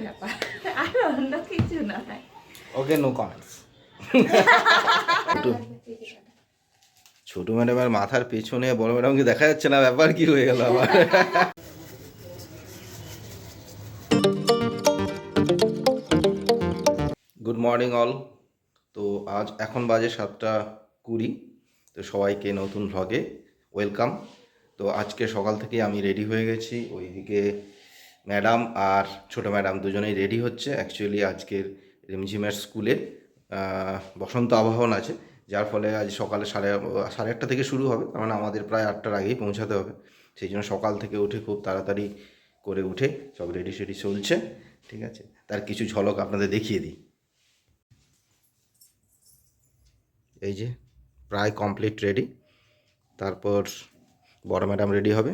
ব্যাপার, আর অন্য কিছু নয়। ওকে, নো কমেন্টস। ছোট ম্যাডামের মাথার পেছনে বড় ম্যাডামকে দেখা যাচ্ছে না, ব্যাপার কি হয়ে গেল আবার? Good morning all. তো আজ এখন বাজে 7:20। তো সবাইকে নতুন ভ্লগে ওয়েলকাম। তো আজকে সকাল থেকে আমি রেডি হয়ে গেছি, ওইদিকে ম্যাডাম আর ছোট ম্যাডাম দুজনেই রেডি হচ্ছে। অ্যাকচুয়ালি আজকের রিমঝিমের স্কুলে বসন্ত আবাহন আছে, যার ফলে আজ সকালে সাড়ে 8টা থেকে শুরু হবে, তার মানে আমাদের প্রায় 8টার আগেই পৌঁছাতে হবে। সেই জন্য সকাল থেকে উঠে খুব তাড়াতাড়ি করে উঠে সব রেডি সেডি চলছে। ঠিক আছে, তার কিছু ঝলক আপনাদের দেখিয়ে দিই। এই যে প্রায় কমপ্লিট রেডি। তারপর বড় ম্যাডাম রেডি হবে,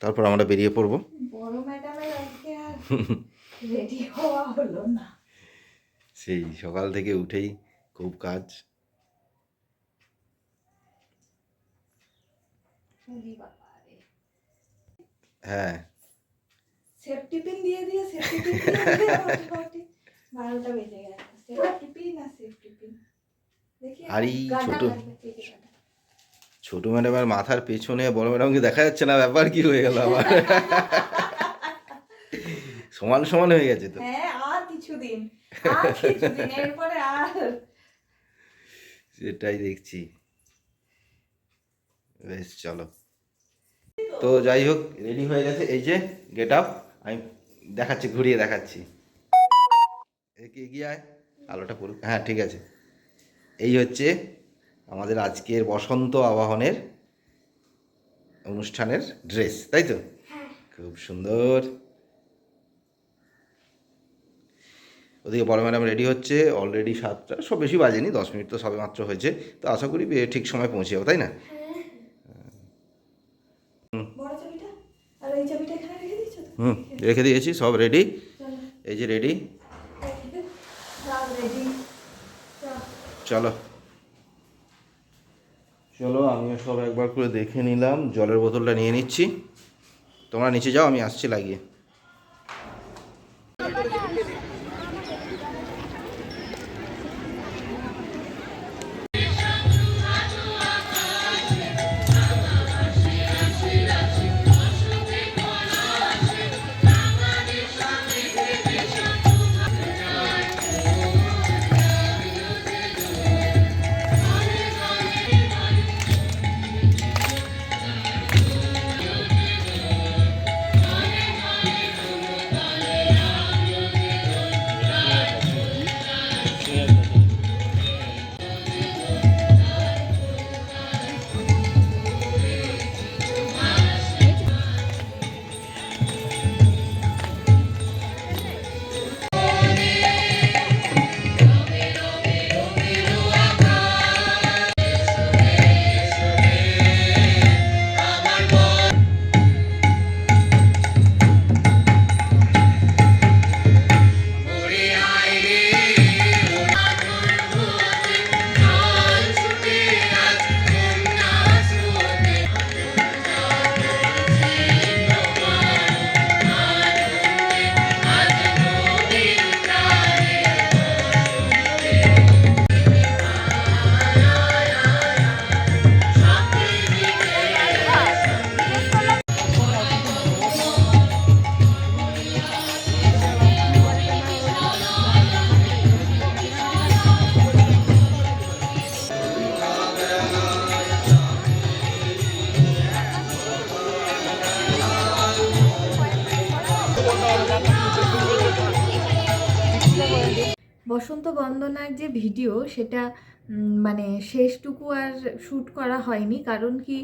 তারপর আমরা বেরিয়ে পড়ব। বড় ম্যাডামের আজকে আর রেডি হওয়া হলো না, সেই সকাল থেকে উঠেই খুব কাজ। হ্যাঁ, সেফটি পিন দিয়ে দিয়ে সেফটি পিন দিয়ে দিয়ে মোটামুটি 12টা বেজে গেছে। সেফটি পিন আর সেফটি পিন দেখি। আর এই ছোট ম্যাডামের মাথার পেছনে বড় ম্যাডামকে দেখা যাচ্ছে না, ব্যাপার কি হয়ে গেল আবার? সমান সমান হয়ে গেছে তো। হ্যাঁ, আর কিছুদিন এরপরে আর সেটাই দেখছি। বেশ, চলো। তো যাই হোক, রেডি হয়ে গেছে। এই যে গেট আপ, আমি দেখাচ্ছি, ঘুরিয়ে দেখাচ্ছি। এগিয়ে আয়, আলোটা পড়ুক। হ্যাঁ, ঠিক আছে। এই হচ্ছে আমাদের আজকের বসন্ত আবাহনের অনুষ্ঠানের ড্রেস, তাই তো? খুব সুন্দর। ওদিকে বড় ম্যাডাম রেডি হচ্ছে, অলরেডি 7টা, সব বেশি বাজেনি, 10 মিনিট তো সবে মাত্র হয়েছে। তো আশা করি ঠিক সময় পৌঁছে যাবো, তাই না? হুম, রেখে দিয়েছি, সব রেডি। এই যে রেডি, চলো চলো। আমিও সব একবার করে দেখে নিলাম, জলের বোতলটা নিয়ে নিচ্ছি। তোমরা নিচে যাও, আমি আসছি লাগিয়ে। বসন্ত বন্দনার যে ভিডিও, সেটা মানে শেষটুকু আর শ্যুট করা হয়নি, কারণ কি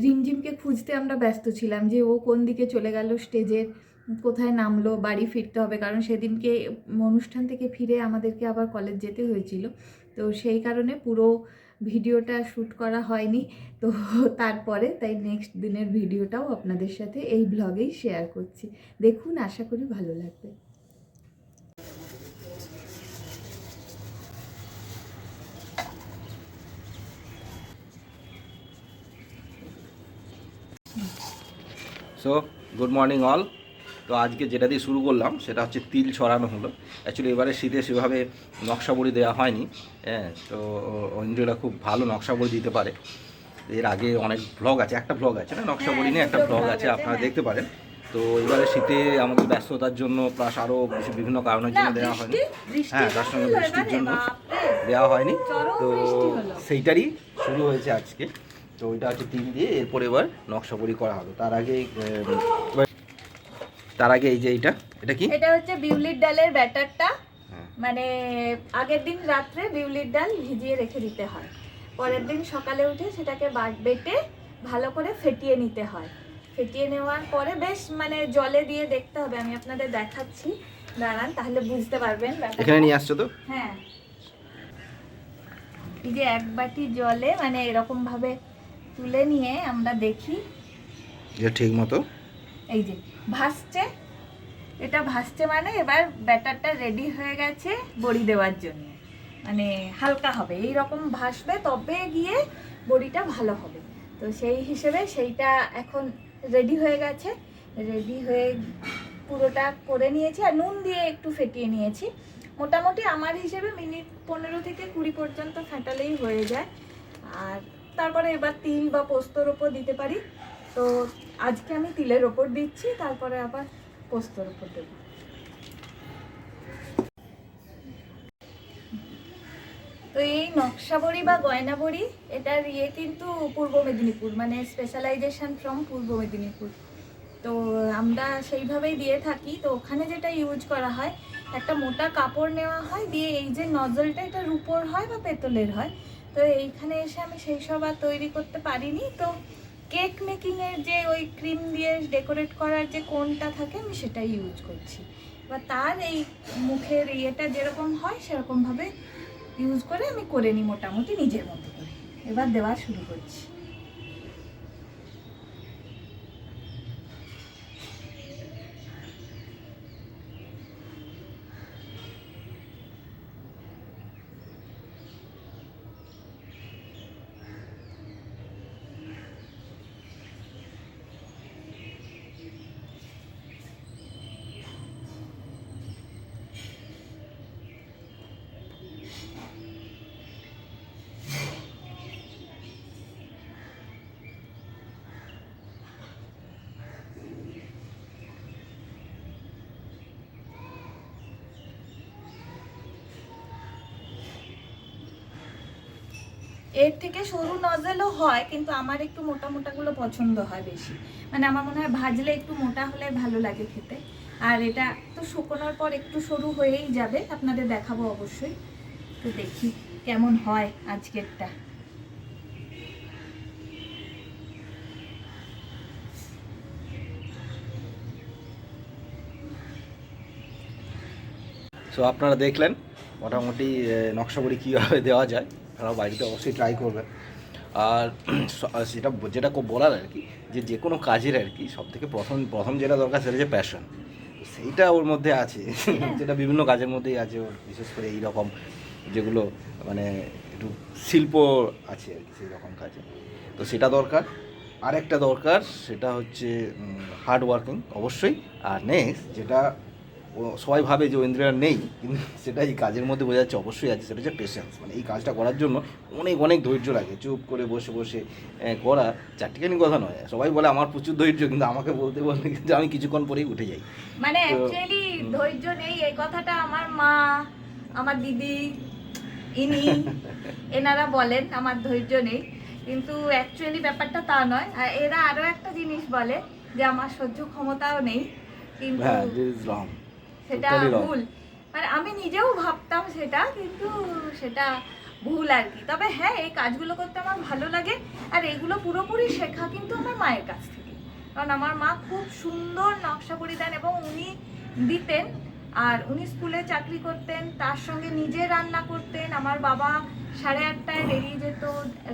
রিমঝিমকে খুঁজতে আমরা ব্যস্ত ছিলাম যে ও কোন দিকে চলে গেল, স্টেজের কোথায় নামলো, বাড়ি ফিরতে হবে, কারণ সেদিনকে অনুষ্ঠান থেকে ফিরে আমাদেরকে আবার কলেজ যেতে হয়েছিল। তো সেই কারণে পুরো ভিডিওটা শ্যুট করা হয়নি। তো তারপরে তাই নেক্সট দিনের ভিডিওটাও আপনাদের সাথে এই ব্লগেই শেয়ার করছি। দেখুন, আশা করি ভালো লাগবে। So good morning all. তো আজকে যেটা দিয়ে শুরু করলাম সেটা হচ্ছে তিল ছড়ানো হলো। অ্যাকচুয়ালি এবারে শীতে সেভাবে নকশা বড়ি দেওয়া হয়নি, হ্যাঁ। তো ঐন্দ্রিলা খুব ভালো নকশা বড়ি দিতে পারে। এর আগে অনেক ব্লগ আছে, একটা ব্লগ আছে না নকশা বড়ি নিয়ে, একটা ব্লগ আছে, আপনারা দেখতে পারেন। তো এবারে শীতে আমাদের ব্যস্ততার জন্য প্লাস আরও বিভিন্ন কারণের জন্য দেওয়া হয়নি, হ্যাঁ, তার সঙ্গে বৃষ্টির জন্য দেওয়া হয়নি। তো সেইটারই শুরু হয়েছে আজকে। তো ওইটা হচ্ছে তিল দিয়ে, এরপর এবার নকশা বড়ি করা হবে। তার আগে এই যে এটা কি, এটা হচ্ছে বিউলির ডালের ব্যাটারটা। মানে আগের দিন রাত্রে বিউলির ডাল ভিজিয়ে রেখে দিতে হয়, পরের দিন সকালে উঠে সেটাকে বেটে ভালো করে ফেটিয়ে নিতে হয়। ফেটিয়ে নেওয়ার পরে বেশ মানে জলে দিয়ে দেখতে হবে, আমি আপনাদের দেখাচ্ছি, দাঁড়ান তাহলে বুঝতে পারবেন। এখানে নিয়ে আসছো তো? হ্যাঁ, এই যে এক বাটি জলে মানে এরকম ভাবে তুলে নিয়ে আমরা দেখি ঠিক মতো এই যে ভাসছে, এটা ভাসছে মানে এবার ব্যাটারটা রেডি হয়ে গেছে বড়ি দেওয়ার জন্য। মানে হালকা হবে, এই রকম ভাসবে তবে গিয়ে বড়িটা ভালো হবে। তো সেই হিসেবে সেইটা এখন রেডি হয়ে গেছে, রেডি হয়ে পুরোটা করে নিয়েছি আর নুন দিয়ে একটু ফেটিয়ে নিয়েছি। মোটামুটি আমার হিসেবে মিনিট 15 থেকে 20 পর্যন্ত ফেটালেই হয়ে যায়। আর তারপরে এবার তিল বা পোস্তর ওপর দিতে পারি। তো আজকে আমি তিলের ওপর দিচ্ছি, তারপরে আবার পোস্তর ওপর দেব। তো এই নকশা বড়ি বা গয়না বড়ি এটার কিন্তু পূর্ব মেদিনীপুর, মানে স্পেশালাইজেশন ফ্রম পূর্ব মেদিনীপুর। তো আমরা সেইভাবেই দিয়ে থাকি। তো ওখানে যেটা ইউজ করা হয়, একটা মোটা কাপড় নেওয়া হয়, দিয়ে এই যে নজলটা এটা রূপোর হয় বা পেতলের হয়। তো এইখানে এসে আমি সেই সব আর তৈরি করতে পারিনি। তো কেক মেকিংয়ের যে ওই ক্রিম দিয়ে ডেকোরেট করার যে কোনটা থাকে আমি সেটাই ইউজ করছি। এবার তার এই মুখের ইয়েটা যেরকম হয় সেরকমভাবে ইউজ করে আমি করে নিই মোটামুটি নিজের মতো করে। এবার দেওয়া শুরু করছি। এর থেকে সরু নজেলও হয়, কিন্তু আমার একটু মোটা মোটাগুলো পছন্দ হয় বেশি। মানে আমার মনে হয় ভাজলে একটু মোটা হলে ভালো লাগে খেতে। আর এটা তো শুকোনোর পর একটু সরু হয়েই যাবে, আপনাদের দেখাবো অবশ্যই। তো দেখি কেমন হয় আজকেরটা। সো আপনারা দেখলেন মোটামুটি নকশা বড়ি কীভাবে দেওয়া যায়, আপনারা বাড়িতে অবশ্যই ট্রাই করবেন। আর যেটা বলার আর কি, যে কোনো কাজের আর কি সবথেকে প্রথম যেটা দরকার সেটা হচ্ছে প্যাশন। সেইটা ওর মধ্যে আছে, যেটা বিভিন্ন কাজের মধ্যেই আছে ওর, বিশেষ করে এই রকম যেগুলো মানে একটু শিল্প আছে আর কি সেই রকম কাজে। তো সেটা দরকার। আরেকটা দরকার সেটা হচ্ছে হার্ড ওয়ার্কিং অবশ্যই। আর নেক্সট যেটা সবাই ভাবে যে ঐন্দ্রিলার নেই, কিন্তু সেটা এই কাজের মধ্যে বোঝা যাচ্ছে অবশ্যই আছে, সেটা হচ্ছে পেশেন্স। মানে এই কাজটা করার জন্য অনেক ধৈর্য লাগে। চুপ করে বসে করা চারটিখানি কথা নয়। সবাই বলে আমার প্রচুর ধৈর্য, কিন্তু আমাকে বলতে কিন্তু আমি কিছুক্ষণ পরেই উঠে যাই। মানে অ্যাকচুয়ালি ধৈর্য নেই এই কথাটা আমার মা, আমার দিদি, এনারা বলেন আমার ধৈর্য নেই, কিন্তু অ্যাকচুয়ালি ব্যাপারটা তা নয়। আর এরা আরো একটা জিনিস বলে যে আমার সহ্য ক্ষমতাও নেই, কিন্তু সেটা ভুল। মানে আমি নিজেও ভাবতাম সেটা, কিন্তু সেটা ভুল আর কি। তবে হ্যাঁ, এই কাজগুলো করতে আমার ভালো লাগে। আর এগুলো পুরোপুরি শেখা কিন্তু আমার মায়ের কাছ থেকে, কারণ আমার মা খুব সুন্দর নকশা বড়ি দেন এবং উনি দিতেন। আর উনি স্কুলে চাকরি করতেন, তার সঙ্গে নিজে রান্না করতেন। আমার বাবা 8:30টায় বেরিয়ে যেত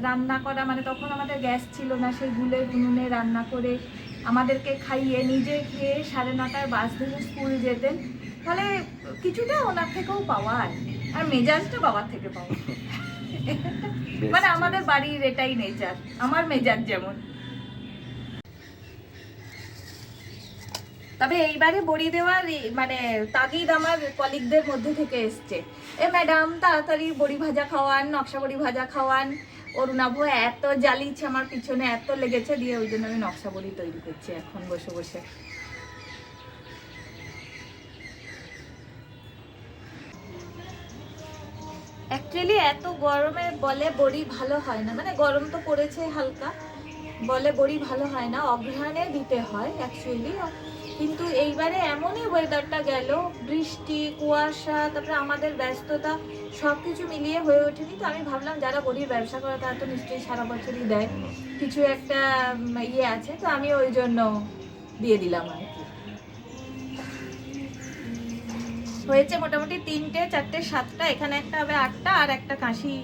রান্না করা, মানে তখন আমাদের গ্যাস ছিল না, সেই গুলের উনুনে রান্না করে আমাদেরকে খাইয়ে নিজে খেয়ে 9:30টার বাস ধরে স্কুল যেতেন। ফলে কিছুটা ওনার থেকেও পাওয়া আর মেজাজটা বাবার থেকে পাওয়া। মানে আমাদের বাড়ির এটাই নেচার, আমার মেজাজ যেমন। তবে এইবারে বড়ি দেওয়ার মানে তাগিদ আমার কলিগদের মধ্যে থেকে এসছে, এ ম্যাডাম তাড়াতাড়ি বড়ি ভাজা খাওয়ান, নকশা বড়ি ভাজা খাওয়ান। অরুণাভ এত জ্বালিয়েছে আমার পিছনে, এত লেগেছে, দিয়ে ওই জন্য আমি নকশা বড়ি তৈরি করছি এখন বসে বসে। অ্যাকচুয়ালি এত গরমে বলে বড়ি ভালো হয় না, মানে গরম তো পড়েছে হালকা, বলে বড়ি ভালো হয় না, অঘ্রাণে দিতে হয় অ্যাকচুয়ালি। কিন্তু এইবারে এমনই ওয়েদারটা গেল, বৃষ্টি কুয়াশা, তারপরে আমাদের ব্যস্ততা, সব কিছু মিলিয়ে হয়ে ওঠেনি। তো আমি ভাবলাম যারা বড়ির ব্যবসা করে তারা তো নিশ্চয়ই সারা বছরই দেয়, কিছু একটা ইয়ে আছে, তো আমি ওই জন্য দিয়ে দিলাম আর কি। হয়েছে মোটামুটি 3টে 4টে 7টা, এখানে একটা হবে 8টা, আর একটা কাশি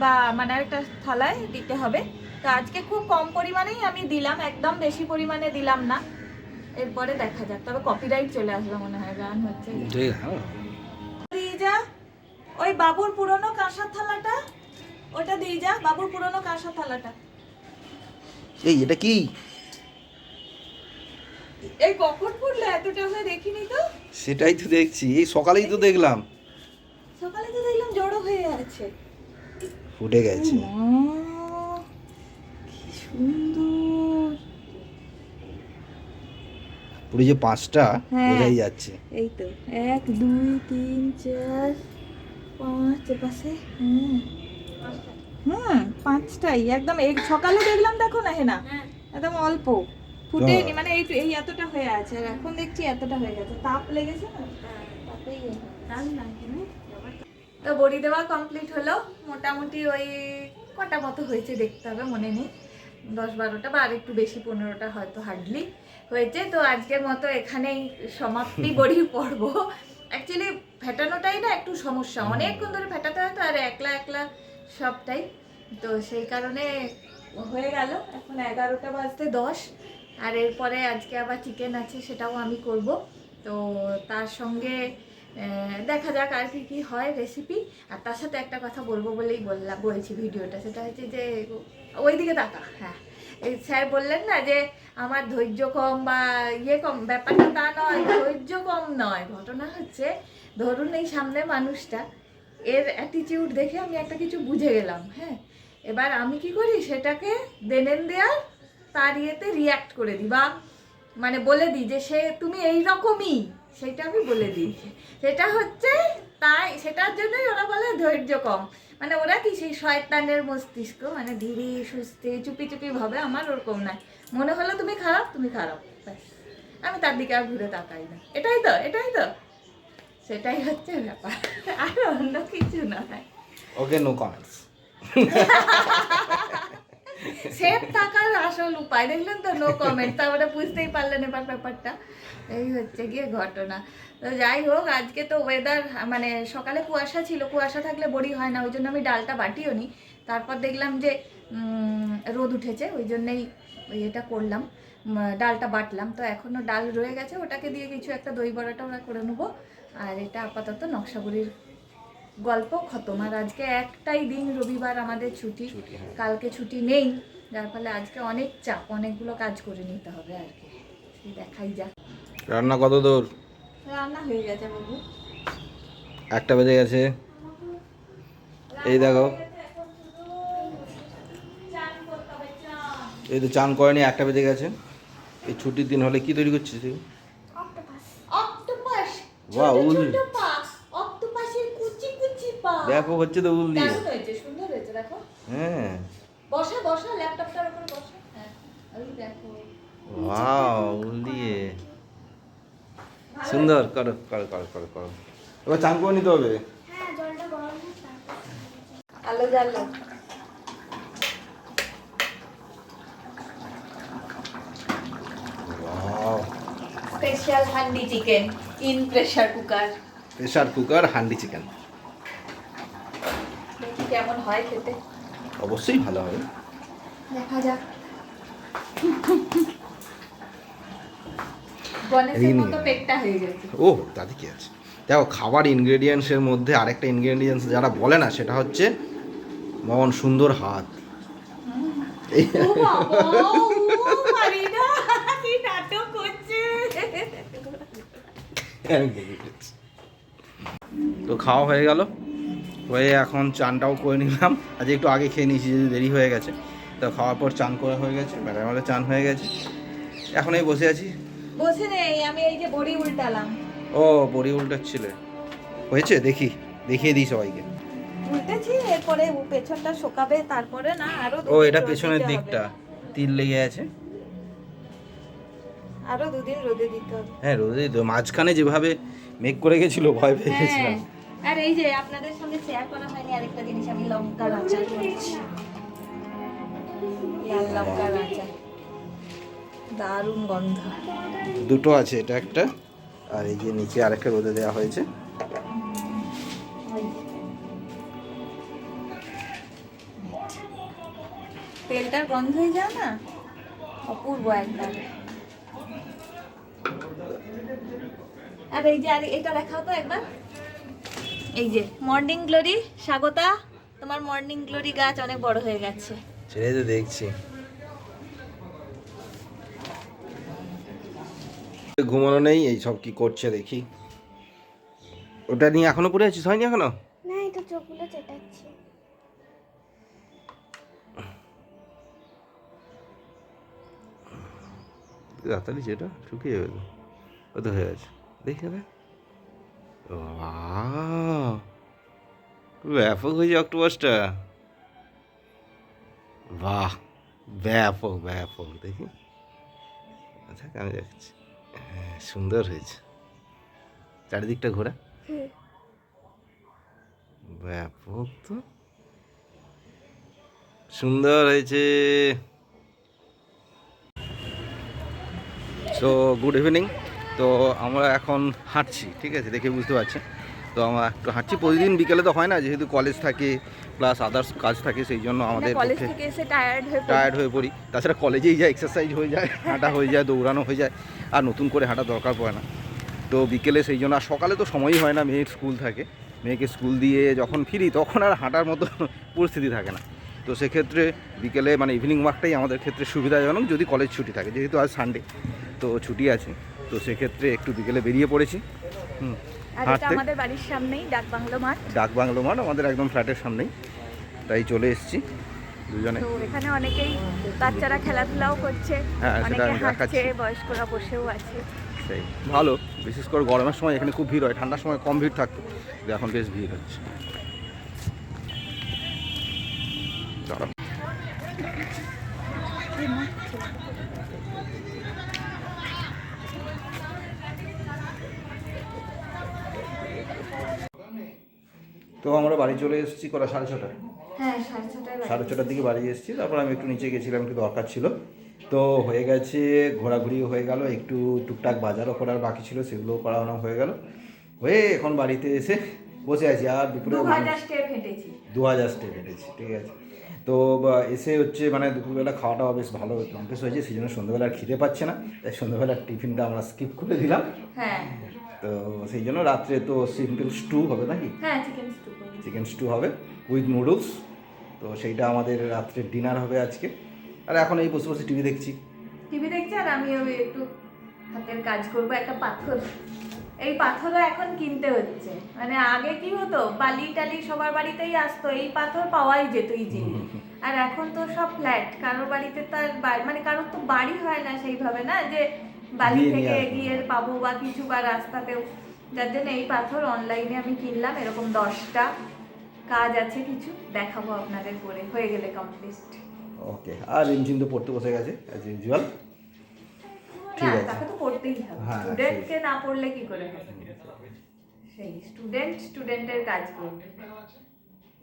বা মানে একটা থালায় দিতে হবে। তো আজকে খুব কম পরিমাণেই আমি দিলাম, একদম বেশি পরিমাণে দিলাম না, এরপরে দেখা যাক। তবে কপিরাইট চলে আসবে মনে হয়, গান হচ্ছে। দিয়ে যা ওই বাবুর পুরনো কাঁসার থালাটা, ওটা দিয়ে যা, বাবুর পুরনো কাঁসার থালাটা। এই এটা কি? এই কখন ফুটলো এতটা হয়ে দেখিনি তো। সেটাই তো দেখছি, এই সকালেই তো দেখলাম। সকালে তো দেখলাম জড়ো হয়ে আছে, ফুটে গেছে। কি সুন্দর। পুরো যে 5টা বোঝাই যাচ্ছে। এই তো 1 2 3 4 5 পাশে, পাঁচটাই একদম। এই সকালে দেখলাম, দেখো না হেনা, একদম অল্প ফুটেনি, মানে এই এতটা হয়ে আছে, আর এখন দেখছি এতটা হয়ে গেছে, তাপ লেগেছে না, তাতেই তো বড়ি দেওয়া কমপ্লিট হলো। মোটামুটি ওই কটা মতো হয়েছে দেখতে হবে, মনে নেই, 10-12টা বা আর একটু বেশি, 15টা হয়তো হার্ডলি হয়েছে। তো আজকের মতো এখানেই সমাপ্তি বড়ির পর্ব। অ্যাকচুয়ালি ফেটানোটাই না একটু সমস্যা, অনেকক্ষণ ধরে ফেটাতে হয় তো, আর একলা একলা সবটাই, তো সেই কারণে হয়ে গেল। এখন 11টা বাজতে 10, আর এরপরে আজকে আবার চিকেন আছে, সেটাও আমি করব। তো তার সঙ্গে দেখা যাক আর কি হয় রেসিপি। আর তার সাথে একটা কথা বলবো বলেই বলছি ভিডিওটা, সেটা হচ্ছে যে ওইদিকে তাকা। হ্যাঁ, এই স্যার বললেন না যে আমার ধৈর্য কম বা ইয়ে কম, ব্যাপারটা তা নয়, ধৈর্য কম নয়। ঘটনা হচ্ছে, ধরুন এই সামনে মানুষটা, এর অ্যাটিটিউড দেখে আমি একটা কিছু বুঝে গেলাম। হ্যাঁ, এবার আমি কি করি, সেটাকে দেনেন দেয়ার তার ইয়েতে রিয়্যাক্ট করে দিই, বা মানে বলে দিই যে সে তুমি এই রকমই, সেটা আমি বলে দিই। সেটা হচ্ছে তাই, সেটার জন্যই ওরা বলে ধৈর্য কম। মানে ওরা কি সেই শয়তানের মস্তিষ্ক, মানে ধীরে সুস্থে চুপি চুপি ভাবে। আমার ওরকম না, মনে হলো তুমি খারাপ, তুমি খারাপ, ব্যাস, আমি তার দিকে আর ঘুরে তাকাই না। এটাই তো, এটাই তো, সেটাই হচ্ছে ব্যাপার, আর অন্য কিছু নয়। ওকে, নো কমেন্টস। সেফ থাকার আসল উপায় দেখলেন তো, নো কমেন্ট। তারপরে বুঝতেই পারলেন এবার ব্যাপারটা, এই হচ্ছে গিয়ে ঘটনা। তো যাই হোক, আজকে তো ওয়েদার মানে সকালে কুয়াশা ছিল, কুয়াশা থাকলে বড়ি হয় না, ওই জন্য আমি ডালটা বাটিও নি। তারপর দেখলাম যে রোদ উঠেছে, ওই জন্যেই এটা করলাম, ডালটা বাটলাম। তো এখনও ডাল রয়ে গেছে, ওটাকে দিয়ে কিছু একটা দই বড়াটা ওরা করে নেবো। আর এটা আপাতত নকশা বড়ির গল্প খতম। আর আজকে একটাই দিন রবিবার আমাদের ছুটি, কালকে ছুটি নেই, যার ফলে আজকে অনেক চাপ, অনেকগুলো কাজ করে নিতে হবে আর কি। দেখাই যাক। রান্না কত দূর? রান্না হয়ে গেছে বাবু, 1টা বেজে গেছে। এই দেখো, এই তো চান করেনি, 1টা বেজে গেছে। এই ছুটির দিন হলে কি তৈরি করছিস তুই? অক্টোপাস, বাহ, উল অক্টোপাসের কুচি কুচি পা। দেখো, হচ্ছে তো উল দিয়ে। দারুণ হয়েছে, সুন্দর হয়েছে, দেখো। হ্যাঁ, বসা বসা ল্যাপটপটার উপর বসা। হ্যাঁ, ওই দেখো, ওয়াও, উল দিয়ে সুন্দর। করো করো করো করো করো, এবার চান করে নিতে হবে। আলো জ্বালো। Wow, special handi chicken in pressure cooker. Pressure cooker handi chicken. দেখি কেমন হয় খেতে, অবশ্যই ভালো হবে, দেখা যাক। গণেশের মতো পেটটা হয়ে গেছে। ও তাতে কি আছে। দেখো, খাবার ইনগ্রেডিয়েন্টসের মধ্যে আরেকটা ইনগ্রেডিয়েন্টস যারা বলে না, সেটা হচ্ছে মন সুন্দর হাত। ও বাবা, ও মারিনা, কি নাটক করছে। আমি দেখে ফেলেছি। তো খাওয়া হয়ে গেল, হয়ে এখন চানটাও করে নিলাম। আজ একটু আগে খেয়ে নিয়েছি, যদি দেরি হয়ে গেছে। তো খাওয়ার পর চান করা হয়ে গেছে, ম্যাডাম আমাদের চান হয়ে গেছে। এখন এই বসে আছি। বসে নেই, আমি এই যে বড়ি উল্টালাম। ও, বড়ি উল্টাচ্ছিলে, হয়েছে? দেখি, দেখিয়ে দিই সবাইকে। উল্টেছি, এরপরে পেছনটা শোকাবে, তারপরে না আরো ও, দুদিন এটা রোদ পেছনের দিতে হবে। দিকটা তিল লেগে আছে। আরো দুদিন রোদে দিতে হবে। হ্যাঁ, রোদে তো মাঝখানে যেভাবে মেঘ করে গেছিল, ভয় পেয়ে গেছিলাম। আর এই যে আপনাদের সঙ্গে শেয়ার করা হয়নি আরেকটা জিনিস, আমি লঙ্কার আচার করছি। লাল লঙ্কার আচার, দারুণ গন্ধ। দুটো আছে, এটা একটা, আর এই যে নিচে আরেকটা রোদে দেওয়া হয়েছে। তেলটার গন্ধই যায় না, অপূর্ব একদম। আর এই যে, আর এটা দেখাও তো একবার। এই যে মর্নিং গ্লোরি, স্বাগতা, তোমার মর্নিং গ্লোরি গাছ অনেক বড় হয়ে গেছে। ছেড়ে তো দেখছি। ঘুমানো নেই, এই সব কি করছে দেখি। ওটা নিয়ে এখনো পড়ে আছিস? হয়নি এখনো? না, এটা চোখগুলো চেটাচ্ছে। তাড়াতাড়ি যেটা শুকিয়ে যাবে তো, ও তো হয়ে আছে। দেখি না, ব্যাপক হয়েছে অক্টোপাসটা। বাহ, ব্যাপক ব্যাপক। দেখি, আচ্ছা আমি দেখছি। হ্যাঁ, সুন্দর হয়েছে। চারিদিকটা ঘোরা, ব্যাপক তো, সুন্দর হয়েছে। So good evening. তো আমরা এখন হাঁটছি, ঠিক আছে, দেখে বুঝতে পারছি। তো আমরা একটু হাঁটছি, প্রতিদিন বিকেলে তো হয় না, যেহেতু কলেজ থাকে প্লাস আদার্স কাজ থাকে, সেই জন্য আমাদের কলেজ থেকে এসে টায়ার্ড হয়ে পড়ি। তাছাড়া কলেজেই যায়, এক্সারসাইজ হয়ে যায়, হাঁটা হয়ে যায়, দৌড়ানো হয়ে যায়, আর নতুন করে হাঁটা দরকার পড়ে না। তো বিকেলে সেই জন্য, আর সকালে তো সময়ই হয় না, মেয়ের স্কুল থাকে, মেয়েকে স্কুল দিয়ে যখন ফিরি তখন আর হাঁটার মতো পরিস্থিতি থাকে না। তো সেক্ষেত্রে বিকেলে মানে ইভিনিং ওয়াকটাই আমাদের ক্ষেত্রে সুবিধাজনক, যদি কলেজ ছুটি থাকে, যেহেতু আজ সানডে তো ছুটি আছে। তো সেক্ষেত্রে একটু বিকেলে বেরিয়ে পড়েছি হাঁটতে। আমাদের বাড়ির সামনেই ডাকবাংলো মাঠ। ডাকবাংলো মাঠ আমাদের একদম ফ্ল্যাটের সামনেই, তাই চলে এসেছি দুজনে। তো এখানে অনেকেই বাচ্চারা খেলাধুলাও করছে, হ্যাঁ, সেটা অনেকে আমি দেখাচ্ছি। হাঁটছে, বয়স্করা বসেও আছে। সেই ভালো, বিশেষ করে গরমের সময় এখানে খুব ভিড় হয়, ঠান্ডার সময় কম ভিড় থাকতো, কিন্তু এখন বেশ ভিড় হচ্ছে। দাঁড়াও। তো আমরা বাড়ি চলে এসেছি কটা, 6:30। হ্যাঁ, 6:30টায় 6:30টার দিকে বাড়ি এসেছি। তারপর আমি একটু নিচে গেছিলাম, একটু দরকার ছিল। তো হয়ে গেছে, ঘোরাঘুরিও হয়ে গেল, একটু টুকটাক বাজারও করার বাকি ছিল, সেগুলোও করানো হয়ে গেল। হয়ে এখন বাড়িতে এসে বসে আছি। আর দুপুরে 2000 স্টেপ হেঁটেছি। 2000 স্টেপ হেঁটেছি, ঠিক আছে। তো এসে হচ্ছে মানে দুপুরবেলা খাওয়াটা বেশ ভালো কমপ্লিট হয়েছে, সেই জন্য সন্ধ্যাবেলা আর খিদে পাচ্ছে না, তাই সন্ধ্যাবেলার টিফিনটা আমরা স্কিপ করে দিলাম। হ্যাঁ, তো সেই জন্য রাত্রে তো সিম্পল স্টু হবে নাকি, হ্যাঁ, চিকেন স্টু। চিকেন স্টু হবে উইথ নুডলস। তো সেইটা আমাদের রাত্রে ডিনার হবে আজকে। আর এখন এই বসে বসে টিভি দেখছি। আর আমি ওই একটু হাতের কাজ করবো, একটা পাথর, এই পাথরও এখন কিনতে হচ্ছে। মানে আগে কি হতো, বালি টালি সবার বাড়িতেই আসতো, এই পাথর পাওয়াই যেত ইজিলি। আর এখন তো সব ফ্ল্যাট, কারোর বাড়িতে তো আর মানে কারোর তো বাড়ি হয় না সেইভাবে, না যে বালি থেকে গিয়ে পাবো বা কিছু, বা রাস্তাতেও। যার জন্য এই পাথর অনলাইনে আমি কিনলাম, এরকম 10টা। কাজ আছে কিছু, দেখাবো আপনাদের করে, হয়ে গেলে কমপ্লিট। ওকে। আর রিমঝিম তো পড়তে বসে গেছে অ্যাজ ইউজুয়াল। ঠিক আছে, তাকে তো পড়তেই হবে, হ্যাঁ, স্টুডেন্টকে না পড়লে কি করে হবে? সেই স্টুডেন্টের কাজ করবে,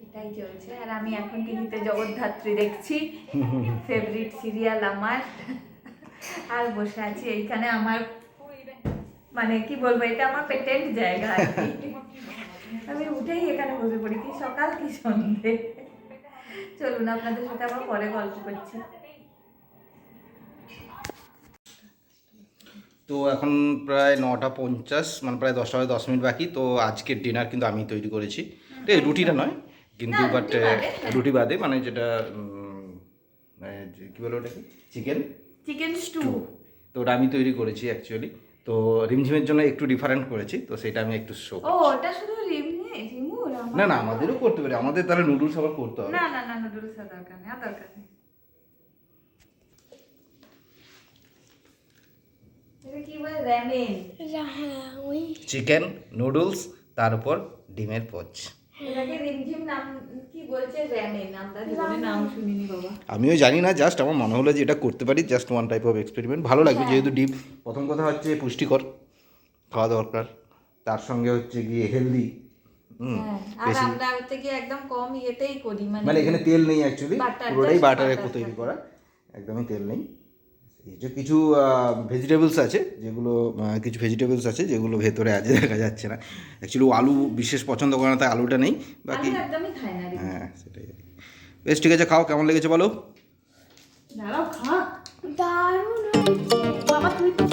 এটাই চলছে। আর আমি এখন টিভিতে জগদ্ধাত্রী দেখছি, ফেভারিট সিরিয়াল আমার। আর বসে আছি এইখানে, আমার মানে কি বলবো, এটা আমার পেটেন্ট জায়গা আর কি। আমি উঠেই এখানে বসে পড়ি, কি সকাল কি সন্ধে। চলুন আপনাদের সাথে আবার পরে গল্প করছি। তো এখন প্রায় 9:50, মানে প্রায় 10:10 বাকি। তো আজকের ডিনার কিন্তু আমি তৈরি করেছি, এই রুটিটা নয় কিন্তু, বাট রুটি বাদে, মানে যেটা কী বলে ওটাকে, চিকেন স্টু। তো ওটা আমি তৈরি করেছি অ্যাকচুয়ালি। তো রিমঝিমের জন্য একটু ডিফারেন্ট করেছি, তো সেটা আমি একটু শো ও ওটা শুধু রিমুর না না, আমাদেরও করতে পারি, আমাদের তাহলে নুডলস আবার করতে হবে। না না না, নুডলস এর দরকার নেই, আর দরকার নেই। এটা কি বলে, র‍্যামেন? চিকেন নুডলস, তার উপর ডিমের পোচ। এটাকে রিমঝিম নাম কি বলছে, র‍্যামেন, আমরা জীবনে নাম শুনিনি বাবা। আমিও জানি না, জাস্ট আমার মনে হলো যে এটা করতে পারি, just one type of experiment, ভালো লাগবে। হ্যাঁ। যেহেতু ডিম প্রথম কথা হচ্ছে পুষ্টিকর, খাওয়া দরকার, তার সঙ্গে হচ্ছে গিয়ে হেলদি। হ্যাঁ, আর আমরা হচ্ছে কি একদম কম ইয়েতেই করি, মানে এখানে তেল নেই অ্যাকচুয়ালি, Butter, পুরোটাই just বাটারে butter তৈরি থাকে। করা, একদমই তেল নেই। এই যে কিছু ভেজিটেবলস আছে যেগুলো, কিছু ভেজিটেবলস আছে যেগুলো ভেতরে আছে, দেখা যাচ্ছে না। অ্যাকচুয়ালি আলু বিশেষ পছন্দ করে না, তাই আলুটা নেই, বাকি আলু একদমই খায় না রিমঝিম। হ্যাঁ সেটাই। বেশ, ঠিক আছে, খাও, কেমন লেগেছে বলো। দাঁড়াও, খা। দারুণ হয়েছে বাবা, তুই তো